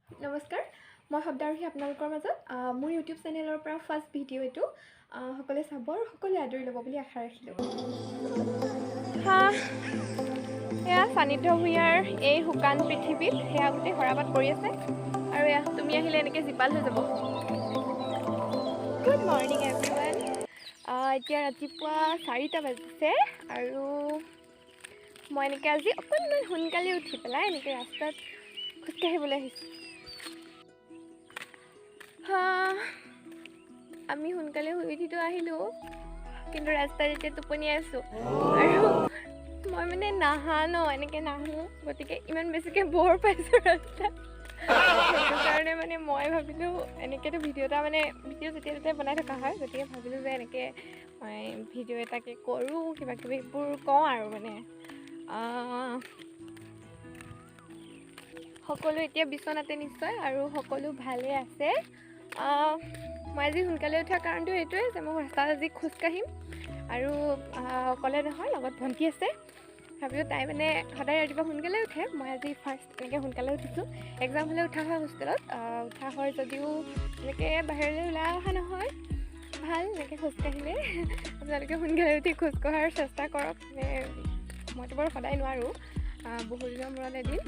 নমস্কাৰ, মই শব্দাৰহী আপোনালোকৰ মাজত মোৰ ইউটিউব চেনেলৰ পৰা ফাৰ্ষ্ট ভিডিঅ' এইটো সকলোৱে চাব আৰু সকলোৱে আদৰি ল'ব বুলি আশা ৰাখিলোঁ। এয়া সান্নিধ্য ভূঞাৰ এই শুকান পৃথিৱীত সেয়া গোটেই সৰাপাত পৰি আছে আৰু এয়া তুমি আহিলে এনেকৈ জীপাল হৈ যাব। Good morning everyone. এতিয়া ৰাতিপুৱা 4টা বাজিছে আৰু মই এনেকৈ আজি অকণমান সোনকালে উঠি পেলাই এনেকৈ ৰাস্তাত খোজকাঢ়িবলৈ আহিছোঁ। আমি সোনকালে শুই উঠিতো আহিলোঁ, কিন্তু ৰাস্তাত এতিয়া টোপনিয়াই আছোঁ আৰু মই মানে এনেকৈ নাহোঁ, গতিকে ইমান বেছিকৈ বৰ পাইছোঁ ৰাস্তাত। সেইটো কাৰণে মানে মই ভাবিলোঁ এনেকৈতো ভিডিঅ' যেতিয়া তেতিয়া বনাই থকা হয়, গতিকে ভাবিলোঁ যে এনেকৈ মই ভিডিঅ' এটাকে কৰোঁ, কিবা কিবিবোৰ কওঁ আৰু মানে সকলো এতিয়া বিচনাতে নিশ্চয় আৰু সকলো ভালে আছে। মই আজি সোনকালে উঠাৰ কাৰণটো এইটোৱে যে মই ৰাস্তাত আজি খোজকাঢ়িম আৰু অকলে নহয়, লগত ভণ্টি আছে। ভাবিলোঁ তাই মানে সদায় ৰাতিপুৱা সোনকালে উঠে, মই আজি ফাৰ্ষ্ট এনেকৈ সোনকালে উঠিছোঁ। এক্সাম হ'লে উঠা হয় হোষ্টেলত, উঠা হয় যদিও এনেকৈ বাহিৰলৈ ওলাই অহা নহয়। ভাল এনেকৈ খোজকাঢ়িলে। আপোনালোকে সোনকালে উঠি খোজকঢ়াৰ চেষ্টা কৰক। মইতো বাৰু সদায় নোৱাৰোঁ, বহুদিনৰ মূৰত এদিন।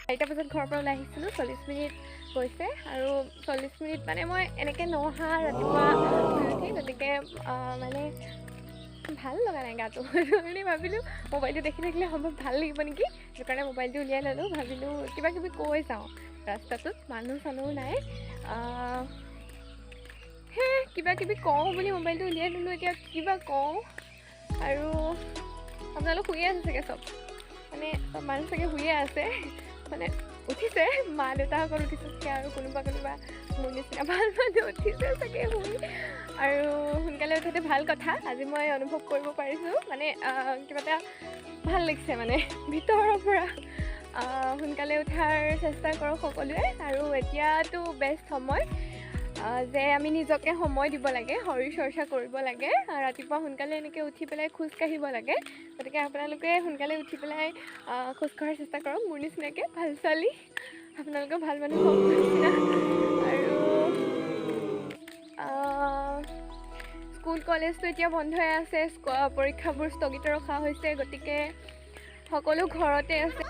চাৰিটা বজাত ঘৰৰ পৰা ওলাই আহিছিলোঁ, 40 মিনিট গৈছে আৰু 40 মিনিট মানে মই এনেকৈ নহা ৰাতিপুৱা শুই উঠি, গতিকে মানে ভাল লগা নাই গাটো। বুলি ভাবিলোঁ মোবাইলটো দেখি থাকিলে সম্ভৱ ভাল লাগিব নেকি, সেইটো কাৰণে মোবাইলটো উলিয়াই ল'লোঁ। ভাবিলোঁ কিবা কিবি কৈ যাওঁ ৰাস্তাটোত, মানুহ চানুহ নাই, কিবা কিবি কওঁ বুলি মোবাইলটো উলিয়াই ল'লোঁ। এতিয়া কিবা কওঁ আৰু আপোনালোক শুয়ে আছে চাগে, চব মানুহ চাগে শুয়ে আছে, মানে উঠিছে, মা দেউতাসকল উঠিছে চাগে আৰু কোনোবা মোৰ নিচিনা ভাল মানুহ উঠিছে চাগে শুই। আৰু সোনকালে উঠাতে ভাল কথা, আজি মই অনুভৱ কৰিব পাৰিছোঁ, মানে কিবা এটা ভাল লাগিছে, মানে ভিতৰৰ পৰা। সোনকালে উঠাৰ চেষ্টা কৰক সকলোৱে। আৰু এতিয়াতো বেষ্ট সময় যে আমি নিজকে সময় দিব লাগে, শৰীৰ চৰ্চা কৰিব লাগে, ৰাতিপুৱা সোনকালে এনেকৈ উঠি পেলাই খোজ কাঢ়িব লাগে। গতিকে আপোনালোকে সোনকালে উঠি পেলাই খোজ কঢ়াৰ চেষ্টা কৰক, মোৰ নিচিনাকৈ। ভাল ছোৱালী, আপোনালোকেও ভাল মানুহ হওক নিচিনা। আৰু স্কুল কলেজটো এতিয়া বন্ধ হৈ আছে, পৰীক্ষাবোৰ স্থগিত ৰখা হৈছে, গতিকে সকলো ঘৰতে আছে।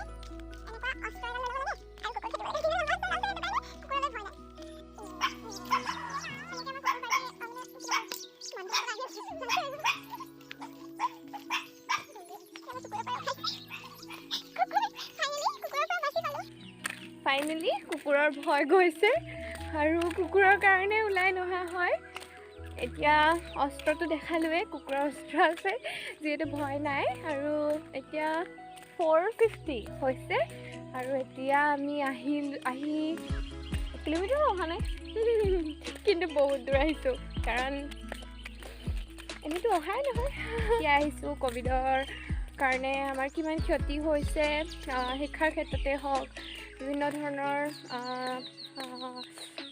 ফাইনেলি কুকুৰৰ ভয় গৈছে আৰু কুকুৰৰ কাৰণে ওলাই নহা হয়। এতিয়া অস্ত্ৰটো দেখালোৱে, কুকুৰৰ অস্ত্ৰ আছে, যিহেতু ভয় নাই। আৰু এতিয়া 4:50 হৈছে আৰু এতিয়া আমি আহি 1 কিলোমিটাৰো অহা নাই, কিন্তু বহুত দূৰ আহিছোঁ, কাৰণ এনেইতো অহাই নহয়। এতিয়া আহিছোঁ, ক'ভিডৰ কাৰণে আমাৰ কিমান ক্ষতি হৈছে, শিক্ষাৰ ক্ষেত্ৰতে হওক, বিভিন্ন ধৰণৰ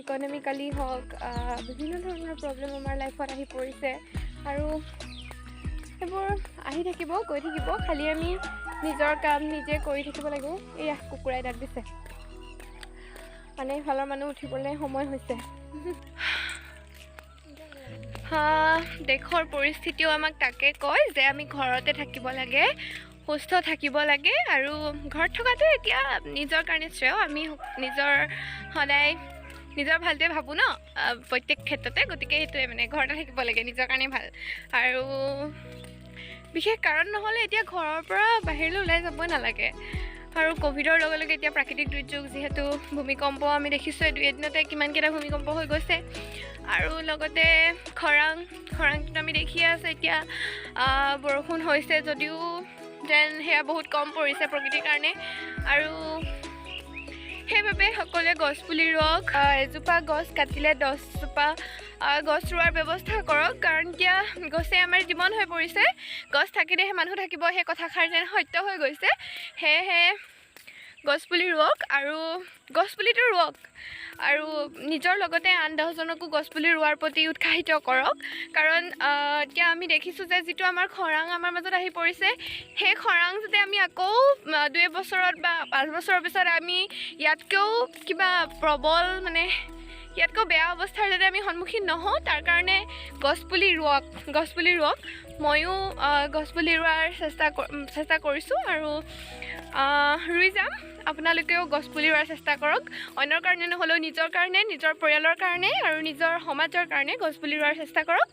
ইকনমিকেলি হওক, বিভিন্ন ধৰণৰ প্ৰব্লেম আমাৰ লাইফত আহি পৰিছে আৰু সেইবোৰ আহি থাকিব, গৈ থাকিব। খালি আমি নিজৰ কাম নিজে কৰি থাকিব লাগে। এয়া কুকুৰাই দাঁত দিছে, মানে ইফালৰ মানুহ উঠিবলৈ সময় হৈছে। দেশৰ পৰিস্থিতিও আমাক তাকে কয় যে আমি ঘৰতে থাকিব লাগে, সুস্থ থাকিব লাগে। আৰু ঘৰত থকাটো এতিয়া নিজৰ কাৰণে শ্ৰেয়, আমি সদায় নিজৰ ভালটোৱে ভাবোঁ ন, প্ৰত্যেক ক্ষেত্ৰতে। গতিকে সেইটোৱে, মানে ঘৰতে থাকিব লাগে, নিজৰ কাৰণে ভাল। আৰু বিশেষ কাৰণ নহ'লে এতিয়া ঘৰৰ পৰা বাহিৰলৈ ওলাই যাবই নালাগে। আৰু ক'ভিডৰ লগে লগে এতিয়া প্ৰাকৃতিক দুৰ্যোগ, যিহেতু ভূমিকম্প আমি দেখিছোঁ, 2 এদিনতে কিমানকেইটা ভূমিকম্প হৈ গৈছে। আৰু লগতে খৰাংটোত আমি দেখিয়ে আছোঁ এতিয়া বৰষুণ হৈছে যদিও যেন সেয়া বহুত কম পৰিছে প্ৰকৃতিৰ কাৰণে। আৰু সেইবাবে সকলোৱে গছপুলি ৰুৱক। এজোপা গছ কাটিলে 10জোপা গছ ৰোৱাৰ ব্যৱস্থা কৰক, কাৰণ এতিয়া গছে আমাৰ জীৱন হৈ পৰিছে। গছ থাকিলেহে মানুহ থাকিব, সেই কথাষাৰ যেন সত্য হৈ গৈছে। সেয়েহে গছপুলি ৰোৱক, আৰু গছপুলিটো ৰোৱক আৰু নিজৰ লগতে আন 10জনকো গছপুলি ৰোৱাৰ প্ৰতি উৎসাহিত কৰক। কাৰণ এতিয়া আমি দেখিছোঁ যে যিটো আমাৰ খৰাং আমাৰ মাজত আহি পৰিছে, সেই খৰাং যাতে আমি আকৌ 2 বছৰত বা 5 বছৰৰ পিছত আমি ইয়াতকৈও কিবা প্ৰবল মানে ইয়াতকৈ বেয়া অৱস্থাৰ যাতে আমি সন্মুখীন নহওঁ, তাৰ কাৰণে গছপুলি ৰোৱক। ময়ো গছপুলি ৰোৱাৰ চেষ্টা কৰিছোঁ আৰু ৰুই যাম। আপোনালোকেও গছপুলি ৰোৱাৰ চেষ্টা কৰক, অন্যৰ কাৰণে নহ'লেও নিজৰ কাৰণে, নিজৰ পৰিয়ালৰ কাৰণে আৰু নিজৰ সমাজৰ কাৰণে গছপুলি ৰোৱাৰ চেষ্টা কৰক।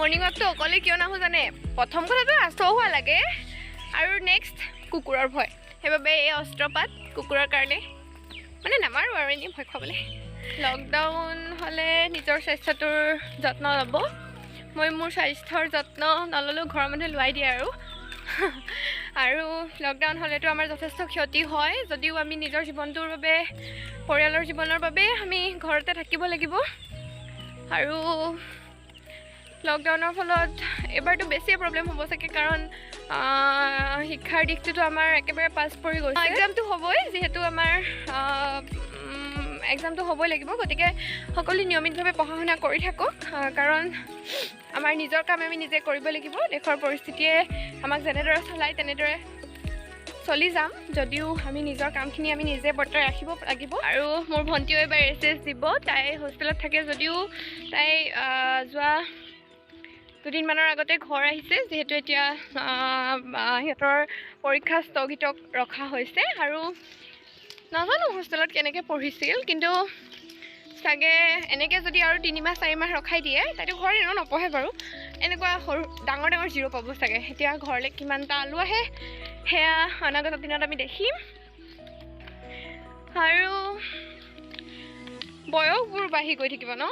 মৰ্ণিং ৱাকটো অকলে কিয় নাহোঁ জানে? প্ৰথম কথাটো আচহুৱা লাগে আৰু নেক্সট কুকুৰৰ ভয়। সেইবাবে এই অস্ত্ৰপাত কুকুৰৰ কাৰণে মানে নামাৰোঁ আৰু এনেই ভয় খুৱাবলৈ। লকডাউন হ'লে নিজৰ স্বাস্থ্যটোৰ যত্ন ল'ব। মই মোৰ স্বাস্থ্যৰ যত্ন নল'লেও ঘৰৰ মানুহে লোৱাই দিয়ে আৰু লকডাউন হ'লেতো আমাৰ যথেষ্ট ক্ষতি হয়। যদিও আমি নিজৰ জীৱনটোৰ বাবে, পৰিয়ালৰ জীৱনৰ বাবে আমি ঘৰতে থাকিব লাগিব। আৰু লকডাউনৰ ফলত এবাৰতো বেছিয়ে প্ৰব্লেম হ'ব চাগে, কাৰণ শিক্ষাৰ দিশটোতো আমাৰ একেবাৰে পাছ পৰি গৈছে। এক্সামটো হ'বই, যিহেতু আমাৰ এক্সামটো হ'বই লাগিব। গতিকে সকলোৱে নিয়মিতভাৱে পঢ়া শুনা কৰি থাকক, কাৰণ আমাৰ নিজৰ কাম আমি নিজে কৰিব লাগিব। দেশৰ পৰিস্থিতিয়ে আমাক যেনেদৰে চলায় তেনেদৰে চলি যাম, যদিও আমি নিজৰ কামখিনি আমি নিজে বৰ্তাই ৰাখিব লাগিব। আৰু মোৰ ভণ্টিও এবাৰ SSC দিব। তাই হোষ্টেলত থাকে যদিও তাই যোৱা 2 দিনমানৰ আগতে ঘৰ আহিছে, যিহেতু এতিয়া সিহঁতৰ পৰীক্ষা স্থগিত ৰখা হৈছে। আৰু নাজানো হোষ্টেলত কেনেকৈ পঢ়িছিল, কিন্তু চাগে এনেকৈ যদি আৰু 3 মাহ 4 মাহ ৰখাই দিয়ে, তাইতো ঘৰত এনেও নপঢ়ে বাৰু। এনেকুৱা সৰু ডাঙৰ 0 পাব চাগে। এতিয়া ঘৰলৈ কিমানটা আলু আহে সেয়া অনাগত দিনত আমি দেখিম। আৰু বয়সবোৰ বাঢ়ি গৈ থাকিব ন?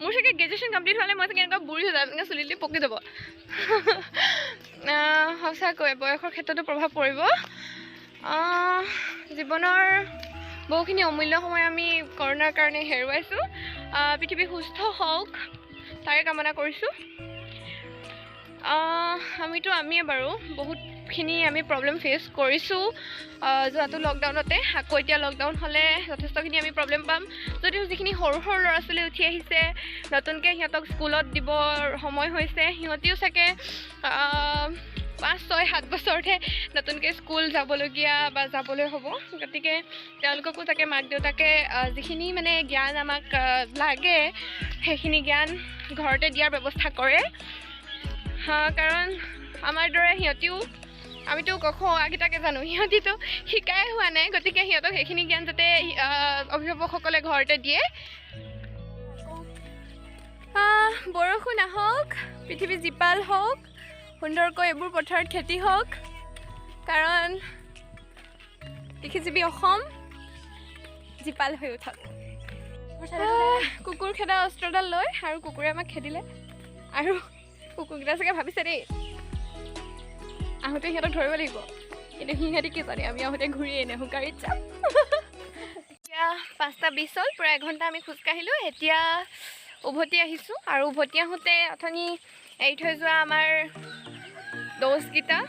মোৰ চাগে গ্ৰেজুৱেশ্যন কমপ্লিট হ'লে মই চাগে এনেকুৱা বুঢ়ী হৈ যাম, এনেকৈ চুলি পকি যাব। সঁচাকৈ বয়সৰ ক্ষেত্ৰতো প্ৰভাৱ পৰিব। জীৱনৰ বহুখিনি অমূল্য সময় আমি কৰোণাৰ কাৰণে হেৰুৱাইছোঁ। পৃথিৱী সুস্থ হওক তাৰে কামনা কৰিছোঁ। আমিয়ে বাৰু বহুতখিনি আমি প্ৰব্লেম ফেচ কৰিছোঁ যোৱাটো লকডাউনতে। আকৌ এতিয়া লকডাউন হ'লে যথেষ্টখিনি আমি প্ৰব্লেম পাম। যদিও যিখিনি সৰু ল'ৰা ছোৱালী উঠি আহিছে, নতুনকৈ সিহঁতক স্কুলত দিবৰ সময় হৈছে, সিহঁতিও চাগে 5, 6, 7 বছৰতহে নতুনকৈ স্কুল যাবলগীয়া বা যাবলৈ হ'ব। গতিকে তেওঁলোককো চাগে মাক দেউতাকে যিখিনি মানে জ্ঞান আমাক লাগে সেইখিনি জ্ঞান ঘৰতে দিয়াৰ ব্যৱস্থা কৰে। কাৰণ আমাৰ দৰে আমিতো ক খ আকেইটাকে জানো, সিহঁতিতো শিকাই হোৱা নাই। গতিকে সিহঁতক সেইখিনি জ্ঞান যাতে অভিভাৱকসকলে ঘৰতে দিয়ে। বৰষুণ আহক, পৃথিৱী জীপাল হওক, সুন্দৰকৈ এইবোৰ পথাৰত খেতি হওক, কাৰণ কৃষিজীৱী অসম জীপাল হৈ উঠক। কুকুৰ খেদা অস্ত্ৰডাল লৈ আৰু কুকুৰে আমাক খেদিলে। আৰু কুকুৰকেইটা চাগে ভাবিছে দেই আহোঁতে সিহঁতক ধৰিব লাগিব, কিন্তু সিহঁতি কি জানে আমি আহোঁতে ঘূৰি এনেহোঁ গাড়ীত যাম। এতিয়া 5:20 হ'ল, প্ৰায় 1 ঘণ্টা আমি খোজকাঢ়িলোঁ। এতিয়া উভতি আহিছোঁ, আৰু উভতি আহোঁতে অথনি এৰি থৈ যোৱা আমাৰ ড'জকেইটা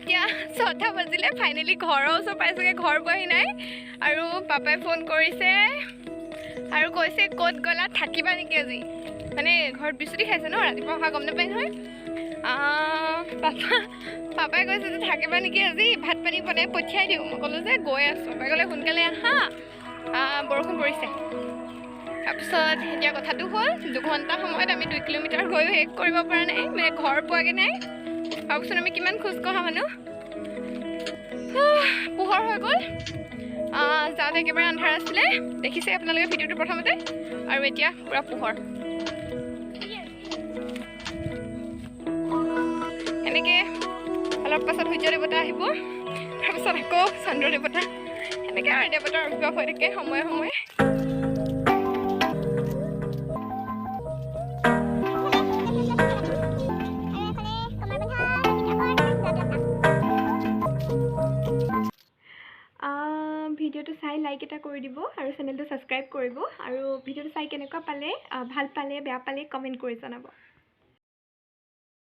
এতিয়া 6টা বাজিলে ফাইনেলি ঘৰৰ ওচৰ পাইছোগে ঘৰ পোৱাহি নাই আৰু পাপাই ফোন কৰিছে আৰু কৈছে ক'ত গ'লা থাকিবা নেকি আজি মানে ঘৰত বিচুতি খাইছে ন ৰাতিপুৱা অহা গম নাপায় নহয় পাপাই কৈছে যে থাকিবা নেকি আজি ভাত পানী বনাই পঠিয়াই দিওঁ মই ক'লোঁ যে গৈ আছোঁ পাপাই ক'লে সোনকালে আহা বৰষুণ পৰিছে তাৰপিছত এতিয়া কথাটো হ'ল 2 ঘণ্টা সময়ত আমি 2 কিলোমিটাৰ গৈ শেষ কৰিব পৰা নাই মানে ঘৰ পোৱাগৈ নাই ভাবকচোন আমি কিমান খোজ কঢ়া মানুহ পোহৰ হৈ গ'ল যাওঁতে একেবাৰে আন্ধাৰ আছিলে দেখিছে আপোনালোকে ভিডিঅ'টো প্ৰথমতে আৰু এতিয়া পূৰা পোহৰ এনেকৈ অলপ পাছত সূৰ্য দেৱতা আহিব তাৰপিছত আকৌ চন্দ্ৰ দেৱতা এনেকৈ আৰু দেৱতাৰ আৱিৰ্ভাৱ হৈ থাকে সময়ে সময়ে ভিডিঅ'টো চাই লাইক এটা কৰি দিব আৰু চেনেলটো ছাবস্ক্ৰাইব কৰিব আৰু ভিডিঅ'টো চাই কেনেকুৱা পালে ভাল পালে বেয়া পালে কমেণ্ট কৰি জনাব